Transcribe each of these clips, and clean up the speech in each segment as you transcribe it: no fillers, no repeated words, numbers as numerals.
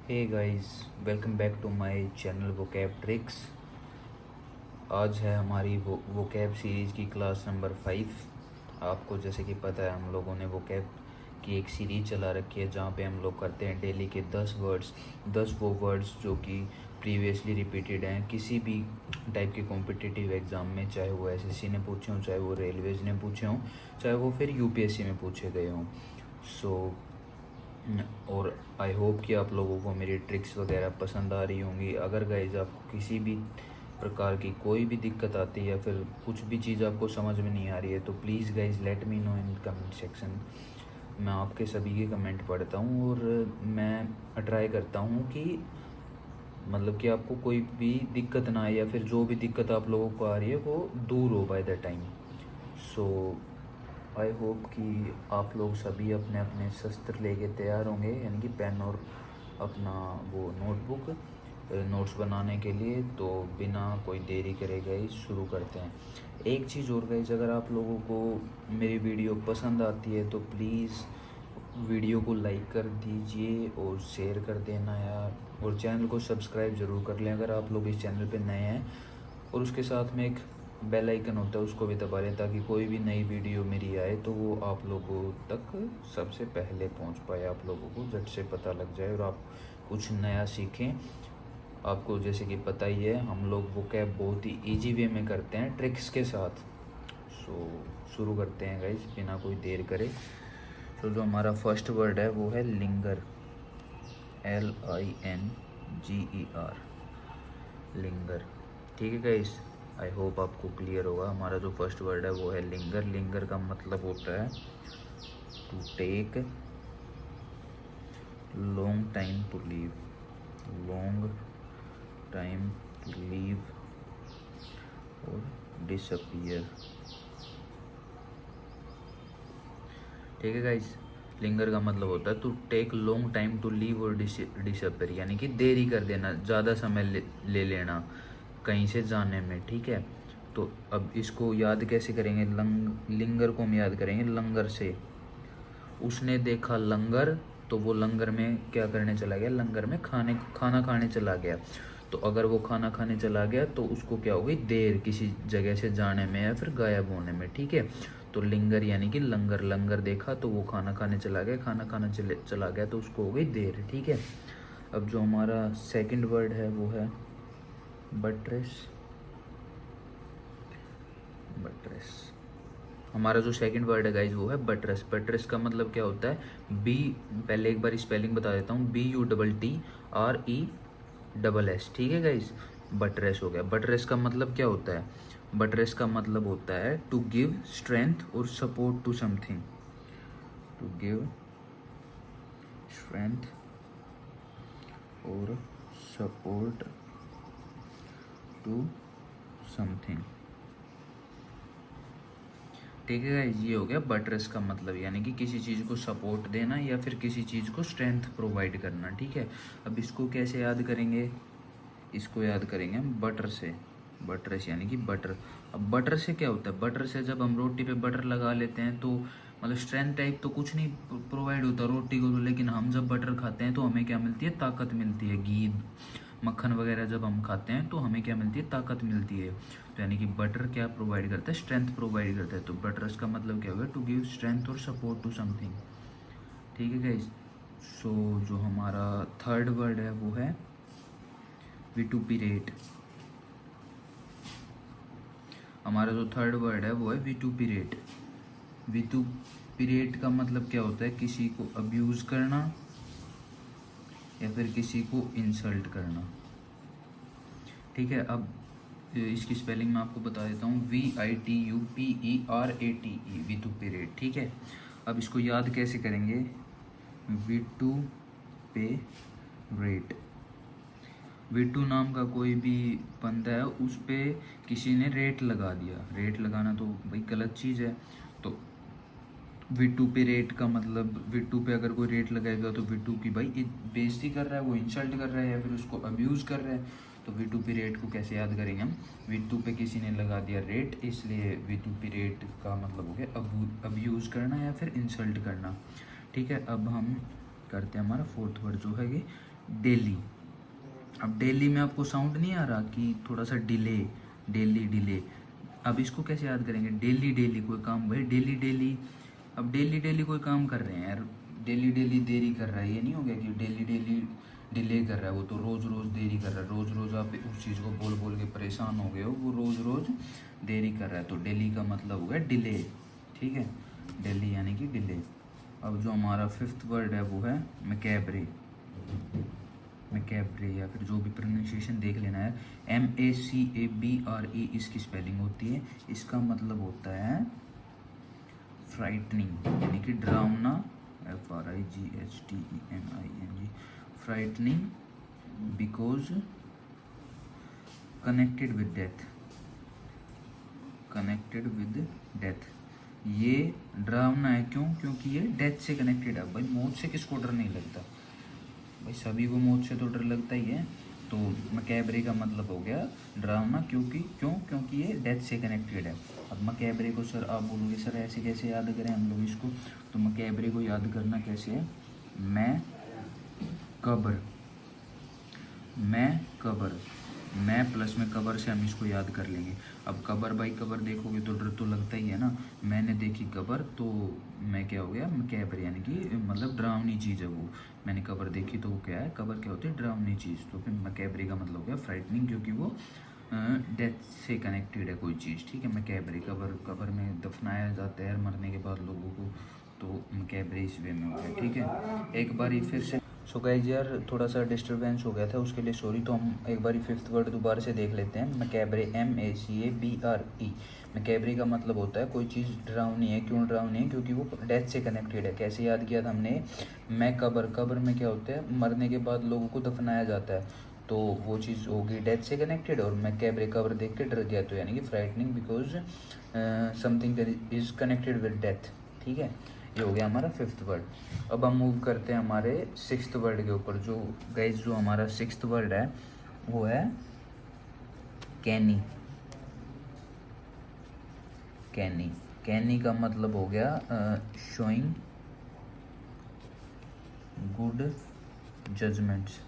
Hey guys, welcome back to my channel vocab tricks. आज है हमारी वोकैब सीरीज़ की क्लास नंबर 5। आपको जैसे कि पता है, हम लोगों ने वोकैब की एक सीरीज़ चला रखी है जहाँ पे हम लोग करते हैं डेली के 10 वो वर्ड्स जो कि प्रीवियसली रिपीटेड हैं किसी भी टाइप के कॉम्पिटिटिव एग्ज़ाम में, चाहे वो एसएससी ने पूछे हों, चाहे वो रेलवेज़ ने पूछे हों, चाहे वो फिर यूपीएससी में पूछे गए हों। और आई होप कि आप लोगों को मेरी ट्रिक्स वगैरह पसंद आ रही होंगी। अगर गाइज आपको किसी भी प्रकार की कोई भी दिक्कत आती है या फिर कुछ भी चीज़ आपको समझ में नहीं आ रही है तो please guys let me know in comment section. मैं आपके सभी के कमेंट पढ़ता हूँ और मैं ट्राई करता हूँ कि मतलब कि आपको कोई भी दिक्कत ना आए या फिर जो भी दिक्कत आप लोगों को आ रही है वो दूर हो by the time. So I hope कि आप लोग सभी अपने अपने शस्त्र लेके तैयार होंगे, यानी कि पेन और अपना वो नोटबुक नोट्स बनाने के लिए। तो बिना कोई देरी करे गए शुरू करते हैं। एक चीज़ और गाइस, अगर आप लोगों को मेरी वीडियो पसंद आती है तो प्लीज़ वीडियो को लाइक कर दीजिए और शेयर कर देना यार, और चैनल को सब्सक्राइब ज़रूर कर लें अगर आप लोग इस चैनल पे नए हैं। और उसके साथ में एक बेल आइकन होता है, उसको भी दबा लें ताकि कोई भी नई वीडियो मेरी आए तो वो आप लोगों तक सबसे पहले पहुंच पाए, आप लोगों को झट से पता लग जाए और आप कुछ नया सीखें। आपको जैसे कि पता ही है, हम लोग वोकैब बहुत ही इजी वे में करते हैं ट्रिक्स के साथ। सो शुरू करते हैं गाइस बिना कोई देर करे। तो जो हमारा फर्स्ट वर्ड है वो है लिंगर, LINGER, लिंगर। ठीक है गाइस, आई होप आपको क्लियर होगा। हमारा जो फर्स्ट वर्ड है वो है लिंगर। लिंगर का मतलब होता है to take long time to leave, long time to leave और डिसअपियर। ठीक है गाइस, लिंगर का मतलब होता है to take long time to leave और डिसअपियर, यानी कि देरी कर देना, ज़्यादा समय ले लेना कहीं से जाने में। ठीक है, तो अब इसको याद कैसे करेंगे? लिंगर को हम याद करेंगे लंगर से। उसने देखा लंगर, तो वो लंगर में क्या करने चला गया? लंगर में खाना खाने चला गया। तो अगर वो खाना खाने चला गया तो उसको क्या हो गई? देर किसी जगह से जाने में या फिर गायब होने में। ठीक है, तो लिंगर यानी कि लंगर। लंगर देखा तो वो खाना खाने चला गया, खाना खाना चला गया तो उसको हो गई देर। ठीक है, अब जो हमारा सेकंड वर्ड है वो है बट्रेस। बट्रेस, हमारा जो सेकंड वर्ड है गाइज वो है बट्रेस। बट्रेस का मतलब क्या होता है? बी, पहले एक बार स्पेलिंग बता देता हूँ, BUTTRESS। ठीक है गाइज, बट्रेस हो गया। बट्रेस का मतलब क्या होता है? बट्रेस का मतलब होता है टू गिव स्ट्रेंथ और support to something, to give strength और सपोर्ट टू समथिंग। ठीक है गाइस, ये हो गया बटरेस का मतलब, यानी कि किसी चीज़ को सपोर्ट देना या फिर किसी चीज़ को स्ट्रेंथ प्रोवाइड करना। ठीक है, अब इसको कैसे याद करेंगे? इसको याद करेंगे हम बटर से। बटरेस यानी कि बटर। अब बटर से क्या होता है? बटर से जब हम रोटी पे बटर लगा लेते हैं तो मतलब स्ट्रेंथ टाइप तो कुछ नहीं प्रोवाइड होता रोटी को, लेकिन हम जब बटर खाते हैं तो हमें क्या मिलती है? ताकत मिलती है। घी मक्खन वगैरह जब हम खाते हैं तो हमें क्या मिलती है? ताकत मिलती है। तो यानी कि बटर क्या प्रोवाइड करता है? स्ट्रेंथ प्रोवाइड करता है। तो बटरस का मतलब क्या होगा? टू गिव स्ट्रेंथ और सपोर्ट टू समथिंग। ठीक है गाइस, सो जो हमारा थर्ड वर्ड है वो है विटुपिरेट। हमारा जो थर्ड वर्ड है वो है विटुपिरेट। विटुपिरेट का मतलब क्या होता है? किसी को अब्यूज़ करना या फिर किसी को इंसल्ट करना। ठीक है, अब इसकी स्पेलिंग मैं आपको बता देता हूँ, VITUPERATE, विटुपेरेट। ठीक है, अब इसको याद कैसे करेंगे? विटुपेरेट, विटू नाम का कोई भी बंदा है, उस पर किसी ने रेट लगा दिया। रेट लगाना तो भाई गलत चीज़ है। तो विटू पे रेट का मतलब, विटू पे अगर कोई रेट लगाएगा तो विटू की भाई बेइज्जती कर रहा है, वो इंसल्ट कर रहा है या फिर उसको अब्यूज़ कर रहा है। तो विटू पे रेट को कैसे याद करेंगे हम? विटू पे किसी ने लगा दिया रेट, इसलिए विटू पे रेट का मतलब हो गया अब्यूज़ करना या फिर इंसल्ट करना। ठीक है, अब हम करते हैं हमारा फोर्थ वर्ड जो है ये डेली। अब डेली में आपको साउंड नहीं आ रहा कि थोड़ा सा डिले, डेली डिले। अब इसको कैसे याद करेंगे? डेली डेली कोई काम, भाई डेली डेली, अब डेली डेली कोई काम कर रहे हैं यार, डेली डेली देरी कर रहा है, ये नहीं हो गया कि डेली डेली डिले कर रहा है, वो तो रोज़ रोज़ देरी कर रहा है, रोज़ रोज़ आप उस चीज़ को बोल बोल के परेशान हो गए हो, वो रोज़ रोज़ देरी कर रहा है, तो डेली का मतलब हो गया डिले, ठीक है, डेली यानी कि डिले। अब जो हमारा फिफ्थ वर्ड है वो है मैकेब्रे, मैकेब्रे या फिर जो भी प्रोनाउंसिएशन देख लेना है, MACABRE इसकी स्पेलिंग होती है। इसका मतलब होता है फ्राइटनिंग यानी कि डरावना, FRIGHTENING, frightening because connected with death, connected with death. ये डरावना है क्यों? क्योंकि ये डेथ से कनेक्टेड है। भाई मौत से किसको डर नहीं लगता? भाई सभी को मौत से तो डर लगता ही है। तो मैकेब्रे का मतलब हो गया डरावना, क्योंकि ये डेथ से कनेक्टेड है। अब मैकेब्रे को सर आप बोलोगे सर ऐसे कैसे याद करें हम लोग इसको? तो मैकेब्रे को याद करना कैसे है? मैं कब्र, मैं कब्र, मैं प्लस में कब्र से हम इसको याद कर लेंगे। अब कब्र बाई कब्र देखोगे तो डर तो लगता ही है ना। मैंने देखी कब्र तो मैं क्या हो गया? मैकेब्रे यानी कि मतलब डरावनी चीज़ है वो। मैंने कब्र देखी तो वो क्या है? कब्र क्या होती है? डरावनी चीज़। तो फिर मैकेब्रे का मतलब हो गया फ्राइटनिंग, क्योंकि वो डेथ से कनेक्टेड है कोई चीज़, ठीक है। मैकेब्रे कब्र में दफनाया जाता है मरने के बाद लोगों को, तो मैकेब्रे इस वे में हो गया, ठीक है। एक बार फिर से सो गाइज यार थोड़ा सा डिस्टर्बेंस हो गया था, उसके लिए सॉरी। तो हम एक बार फिफ्थ वर्ड दोबारा से देख लेते हैं। मैकेब्रे, MACABRE। मैकेब्रे का मतलब होता है कोई चीज़ डरावनी है। क्यों डरावनी है? क्योंकि वो डेथ से कनेक्टेड है। कैसे याद किया था हमने? मैं कब्र, कब्र में क्या होता है? मरने के बाद लोगों को दफनाया जाता है, तो वो चीज़ होगी डेथ से कनेक्टेड। और मैकेब्रे कब्र देख के डर गया, तो यानी कि frightening because something is connected with death, ठीक है। ये हो गया हमारा फिफ्थ वर्ड। अब हम मूव करते हैं हमारे सिक्स्थ वर्ड के ऊपर। जो गाइज जो हमारा सिक्स्थ वर्ड है वो है कैनी, कैनी। कैनी का मतलब हो गया showing good judgements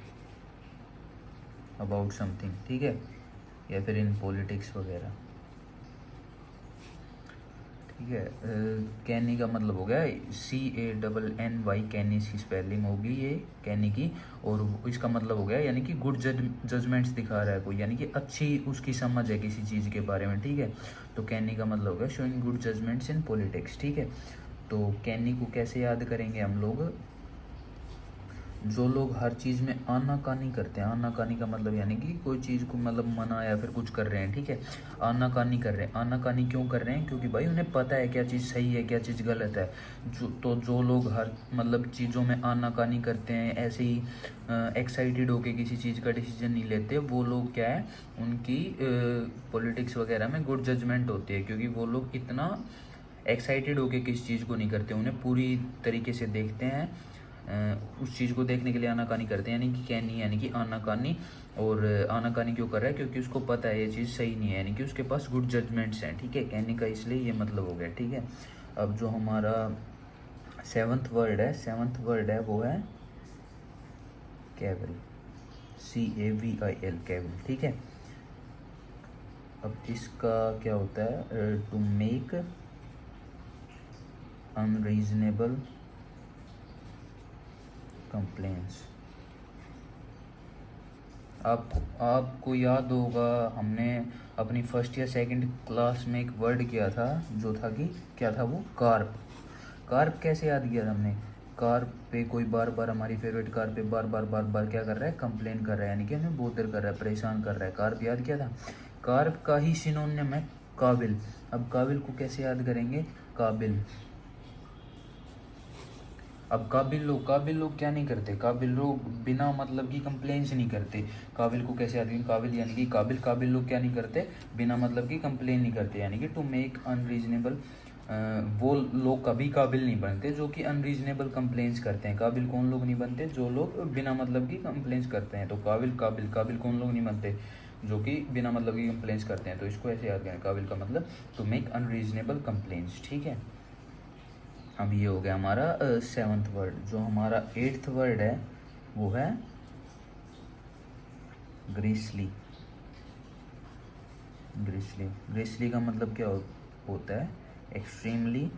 about something, ठीक है, या फिर इन पॉलिटिक्स वगैरह, ठीक है। कैनी का मतलब हो गया CANNY, कैनी की स्पेलिंग होगी ये कैनी की। और इसका मतलब हो गया यानी कि गुड जजमेंट्स दिखा रहा है कोई, यानी कि अच्छी उसकी समझ है किसी चीज़ के बारे में, ठीक है। तो कैनी का मतलब हो गया showing good judgements in politics, ठीक है। तो कैनी को कैसे याद करेंगे हम लोग? जो लोग हर चीज़ में आनाकानी करते हैं, आनाकानी का मतलब यानी कि कोई चीज़ को मतलब मना या फिर कुछ कर रहे हैं, ठीक है, आनाकानी कर रहे हैं। आनाकानी क्यों कर रहे हैं? क्योंकि भाई उन्हें पता है क्या चीज़ सही है क्या चीज़ गलत है। जो लोग हर मतलब चीज़ों में आनाकानी करते हैं, ऐसे ही एक्साइटेड होके किसी चीज़ का डिसीजन नहीं लेते, वो लोग क्या है, उनकी पॉलिटिक्स वगैरह में गुड जजमेंट होती है, क्योंकि वो लोग इतना एक्साइटेड होके किसी चीज़ को नहीं करते, उन्हें पूरी तरीके से देखते हैं, उस चीज़ को देखने के लिए आनाकानी करते हैं, यानी कि कैनी यानी कि आनाकानी। और आनाकानी क्यों कर रहा है? क्योंकि उसको पता है ये चीज़ सही नहीं है, यानी कि उसके पास गुड जजमेंट्स हैं, ठीक है। कैनी का इसलिए ये मतलब हो गया, ठीक है। अब जो हमारा सेवन्थ वर्ड है वो है कैविल, CAVIL, कैविल, ठीक है। अब इसका क्या होता है? To make unreasonable complaints. आपको याद होगा हमने अपनी फर्स्ट या सेकंड क्लास में एक वर्ड किया था, जो था कि क्या था वो? कार्प। कार्प कैसे याद किया था हमने? कार पे कोई बार बार, हमारी फेवरेट कार पे बार बार क्या कर रहा है? कंप्लेन कर रहा है, यानी कि हमें बोदर कर रहा है, परेशान कर रहा है। कार्प याद किया था। कार्प का ही सिनोनिम है काबिल। अब काबिल को कैसे याद करेंगे? काबिल। अब काबिल लोग क्या नहीं करते? काबिल लोग बिना मतलब की कंप्लेंस नहीं करते। काबिल को कैसे याद करेंगे? काबिल यानी कि काबिल लोग क्या नहीं करते? बिना मतलब की कंप्लेन नहीं करते, यानी कि टू मेक अनरीजनेबल। वो लोग कभी काबिल नहीं बनते जो कि अनरीजनेबल कंप्लेंस करते हैं। काबिल कौन लोग नहीं बनते? जो लोग बिना मतलब की कंप्लेंस करते हैं। तो काबिल कौन लोग नहीं बनते? जो कि बिना मतलब की कंप्लेंस करते हैं। तो इसको ऐसे याद करें, काबिल का मतलब टू मेक अनरीजनेबल कंप्लेंस, ठीक है। अब ये हो गया हमारा 7th वर्ड। जो हमारा 8th वर्ड है वो है ग्रीसली। ग्रीसली, ग्रीसली का मतलब क्या होता है? एक्सट्रीमली,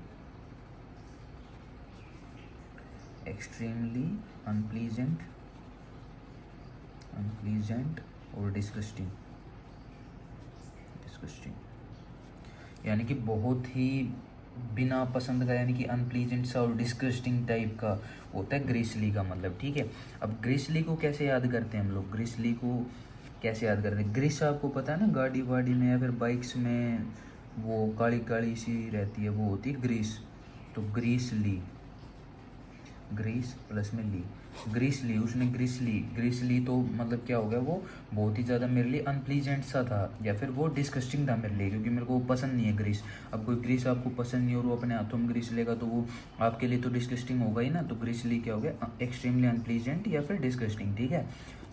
एक्सट्रीमली अनप्लीजेंट, अनप्लीजेंट और डिस्गस्टिंग। डिस्गस्टिंग यानी कि बहुत ही बिना पसंद का, यानी कि अनप्लीजेंट सा और डिस्गस्टिंग टाइप का होता है ग्रीसली का मतलब, ठीक है। अब ग्रीसली को कैसे याद करते हैं हम लोग? ग्रीसली को कैसे याद करते हैं? ग्रीस आपको पता है ना, गाड़ी वाड़ी में या फिर बाइक्स में वो काली काली सी रहती है, वो होती है ग्रीस। तो ग्रीसली, ग्रीस प्लस में ली, ग्रीसली, उसने ग्रीसली, ग्रीसली तो मतलब क्या हो गया? वो बहुत ही ज़्यादा मेरे लिए अनप्लीजेंट सा था, या फिर वो डिस्गस्टिंग था मेरे लिए, क्योंकि मेरे को पसंद नहीं है ग्रीस। अब कोई ग्रीस आपको पसंद नहीं और वो अपने हाथों में ग्रीस लेगा तो वो आपके लिए तो डिस्गस्टिंग होगा ही ना। तो ग्रीसली क्या हो गया? एक्सट्रीमली अनप्लीजेंट या फिर डिस्गस्टिंग, ठीक है।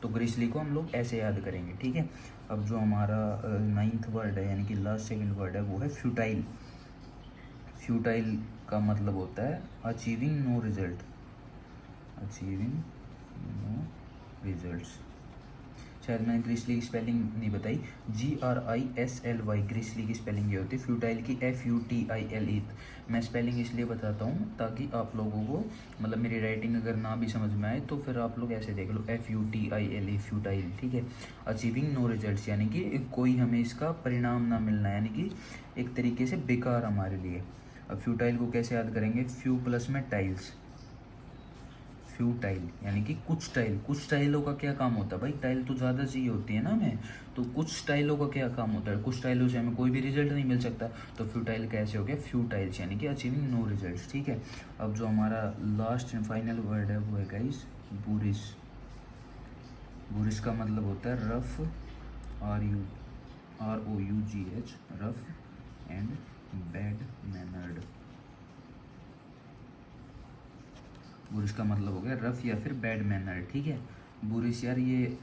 तो ग्रीसली को हम लोग ऐसे याद करेंगे, ठीक है। अब जो हमारा 9th वर्ड है, यानी कि लास्ट सेकंड वर्ड है, वो है फ्यूटाइल। फ्यूटाइल का मतलब होता है achieving no result, achieving no results. शायद मैंने ग्रीसली की स्पेलिंग नहीं बताई। GRISLY, ग्रीसली की स्पेलिंग ये होती है। फ्यूटाइल की FUTILE। मैं स्पेलिंग इसलिए बताता हूँ ताकि आप लोगों को मतलब मेरी राइटिंग अगर ना भी समझ में आए तो फिर आप लोग ऐसे देख लो, FUTILE, फ्यूटाइल, ठीक है। अचीविंग नो रिजल्ट्स यानी कि कोई हमें इसका परिणाम ना मिलना, यानी कि एक तरीके से बेकार हमारे लिए। अब फ्यूटाइल को कैसे याद करेंगे? फ्यू प्लस में टाइल्स, फ्यूटाइल यानी कि कुछ टाइल। कुछ टाइलों का क्या काम होता है भाई? टाइल तो ज़्यादा चाहिए होती है ना हमें, तो कुछ टाइलों का क्या काम होता है? कुछ टाइलों से हमें कोई भी रिजल्ट नहीं मिल सकता। तो फ्यूटाइल कैसे हो गया? फ्यूटाइल्स यानी कि अचीविंग नो रिजल्ट्स, ठीक है। अब जो हमारा लास्ट एंड फाइनल वर्ड है वो है गाइस बुरिश। बुरिश का मतलब होता है rough, ROUGH, rough and bad mannered. Boorish का मतलब हो गया रफ या फिर बैड मैनर, ठीक है। बुरिश यार ये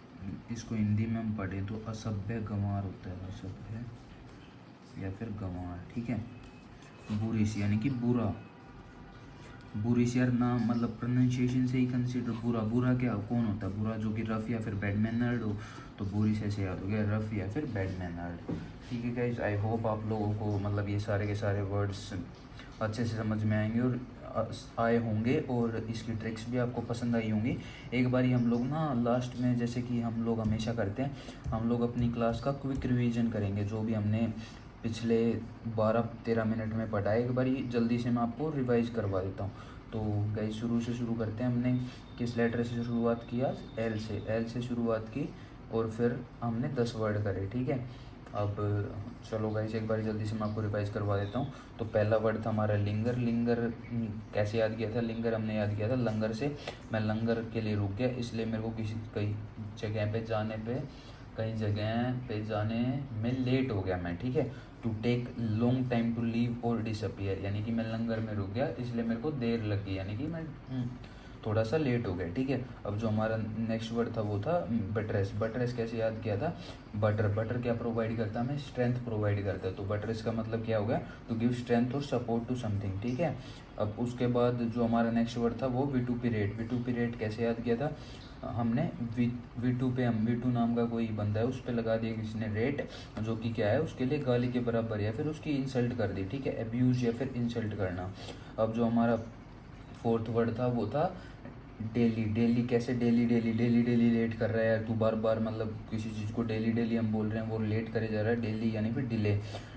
इसको हिंदी में हम पढ़ें तो असभ्य गंवार होता है, असभ्य या फिर गंवार, ठीक है। बुरिश यानी कि बुरा। बुरिश यार नाम मतलब प्रोनाउंसिएशन से ही कंसिडर बुरा। बुरा क्या कौन होता है? बुरा जो कि रफ या फिर बैड मैनर्ड हो। तो बुरिश ऐसे याद हो गया, रफ या फिर बैड मैनर्ड, ठीक है गाइज। आई होप आप लोगों को मतलब ये सारे के सारे वर्ड्स अच्छे से समझ में आएंगे और आए होंगे, और इसकी ट्रिक्स भी आपको पसंद आई होंगी। एक बारी हम लोग ना लास्ट में, जैसे कि हम लोग हमेशा करते हैं, हम लोग अपनी क्लास का क्विक रिवीजन करेंगे, जो भी हमने पिछले 12-13 मिनट में पढ़ा है। एक बारी जल्दी से मैं आपको रिवाइज करवा देता हूँ। तो गाइस शुरू से शुरू करते हैं। हमने किस लेटर से शुरुआत किया? एल से, एल से शुरुआत की और फिर हमने 10 वर्ड करे, ठीक है। अब चलो गाइस एक बार जल्दी से मैं आपको रिवाइज करवा देता हूँ। तो पहला वर्ड था हमारा लिंगर। लिंगर कैसे याद किया था? लिंगर हमने याद किया था लंगर से। मैं लंगर के लिए रुक गया, इसलिए मेरे को कई जगह पे जाने में लेट हो गया मैं, ठीक है। To take long time to leave और डिसअपियर, यानी कि मैं लंगर में रुक गया इसलिए मेरे को देर लगी, यानी कि मैं थोड़ा सा लेट हो गया, ठीक है। अब जो हमारा नेक्स्ट वर्ड था वो था बटरेस। बटरेस कैसे याद किया था? बटर, बटर क्या प्रोवाइड करता है? हमें स्ट्रेंथ प्रोवाइड करता है। तो बटरेस का मतलब क्या हो गया? टू गिव स्ट्रेंथ और सपोर्ट टू समथिंग, ठीक है। अब उसके बाद जो हमारा नेक्स्ट वर्ड था वो विटुपिरेट। विटुपिरेट कैसे याद किया था? हमने वीटू पे, हम वीटू नाम का कोई बंदा है उस पर लगा दिया किसी ने रेट, जो कि क्या है उसके लिए गाली के बराबर, या फिर उसकी इंसल्ट कर दी, ठीक है। एब्यूज या फिर इंसल्ट करना। अब जो हमारा फोर्थ वर्ड था वो था डेली। डेली कैसे? Daily daily daily daily late कर रहा है यार तू, बार बार मतलब किसी चीज़ को डेली डेली हम बोल रहे हैं वो लेट करे जा रहा है। डेली यानी फिर डिले,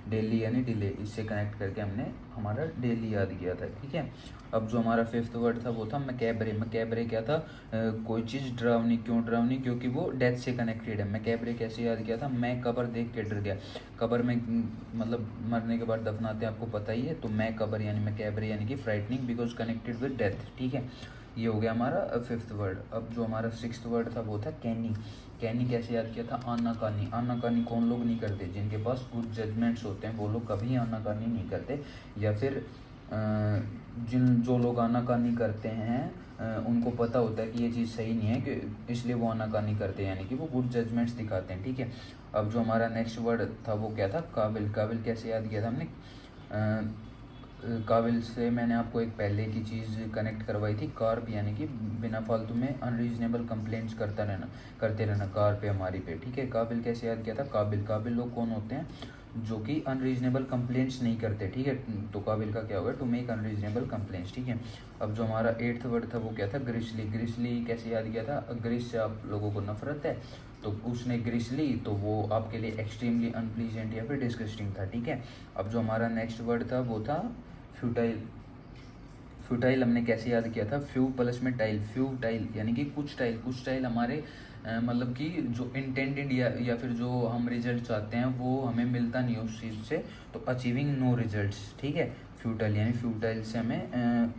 डेली यानी डिले, इससे कनेक्ट करके हमने हमारा डेली याद किया था, ठीक है। अब जो हमारा फिफ्थ वर्ड था वो था मैकेब्रे। मैकेब्रे क्या था? कोई चीज़ डरावनी। क्यों डरावनी? क्योंकि वो डेथ से कनेक्टेड है। मैकेब्रे कैसे याद किया था? मैं कब्र देख के डर गया। कब्र में मतलब मरने के बाद दफनाते हैं, आपको पता ही है। तो मैं कब्र यानी मैकेब्रे यानी कि frightening because connected with death, ठीक है। ये हो गया हमारा फिफ्थ वर्ड। अब जो हमारा सिक्स्थ वर्ड था वो था कैनी। कैनी कैसे याद किया था? आनाकानी। आनाकानी कौन लोग नहीं करते? जिनके पास गुड जजमेंट्स होते हैं वो लोग कभी आनाकानी नहीं करते, या फिर जो लोग आनाकानी करते हैं उनको पता होता है कि ये चीज़ सही नहीं है, कि इसलिए वो आनाकानी करते हैं, यानी कि वो गुड जजमेंट्स दिखाते हैं, ठीक है। अब जो हमारा नेक्स्ट वर्ड था वो क्या था? काबिल। काबिल कैसे याद किया था हमने? काबिल से मैंने आपको एक पहले की चीज़ कनेक्ट करवाई थी, कार्प, यानी कि बिना फालतू में अनरीजनेबल कंप्लेंट्स करते रहना कार पे, हमारी पे, ठीक है। काबिल कैसे याद किया था? काबिल काबिल लोग कौन होते हैं? जो कि अनरीजनेबल कंप्लेंट्स नहीं करते, ठीक है। तो काबिल का क्या होगा? टू मेक अनरीजनेबल कंप्लेंट्स, ठीक है। अब जो हमारा 8th वर्ड था वो क्या था? ग्रिसली। ग्रिसली कैसे याद किया था? ग्रिस से आप लोगों को नफरत है, तो उसने ग्रिस ली, तो वो आपके लिए एक्सट्रीमली अनप्लीजेंट या फिर डिस्गस्टिंग था, ठीक है। अब जो हमारा नेक्स्ट वर्ड था वो था फ्यूटाइल। फ्यूटाइल हमने कैसे याद किया था? फ्यू प्लस में टाइल, फ्यूटाइल यानी कि कुछ टाइल हमारे मतलब कि जो इंटेंडेड या फिर जो हम रिजल्ट चाहते हैं वो हमें मिलता नहीं उस चीज़ से, तो अचीविंग नो रिजल्ट्स, ठीक है। फ्यूटाइल यानी फ्यूटाइल से हमें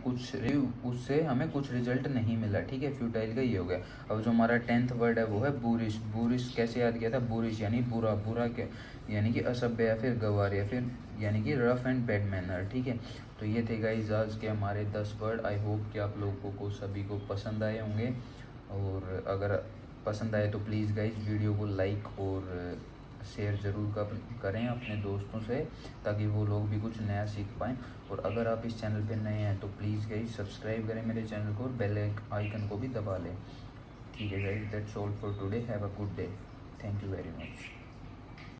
उससे हमें कुछ रिजल्ट नहीं मिला, ठीक है। फ्यूटाइल का ये हो गया। अब जो हमारा 10th वर्ड है वो है बूरिश। बूरिश कैसे याद किया था? बूरिश यानी बुरा। बुरा क्या यानी कि असभ्य या फिर गवार या फिर यानी कि रफ एंड बैड मैनर, ठीक है। तो ये थे गाइस आज के हमारे 10 वर्ड। आई होप कि आप लोगों को सभी को पसंद आए होंगे, और अगर पसंद आए तो प्लीज़ गाइस वीडियो को लाइक और शेयर ज़रूर करें अपने दोस्तों से, ताकि वो लोग भी कुछ नया सीख पाएँ। और अगर आप इस चैनल पे नए हैं तो प्लीज़ गाइस सब्सक्राइब करें मेरे चैनल को और बेल आइकन को भी दबा लें, ठीक है guys. That's all for today. Have a good day. Thank you very much.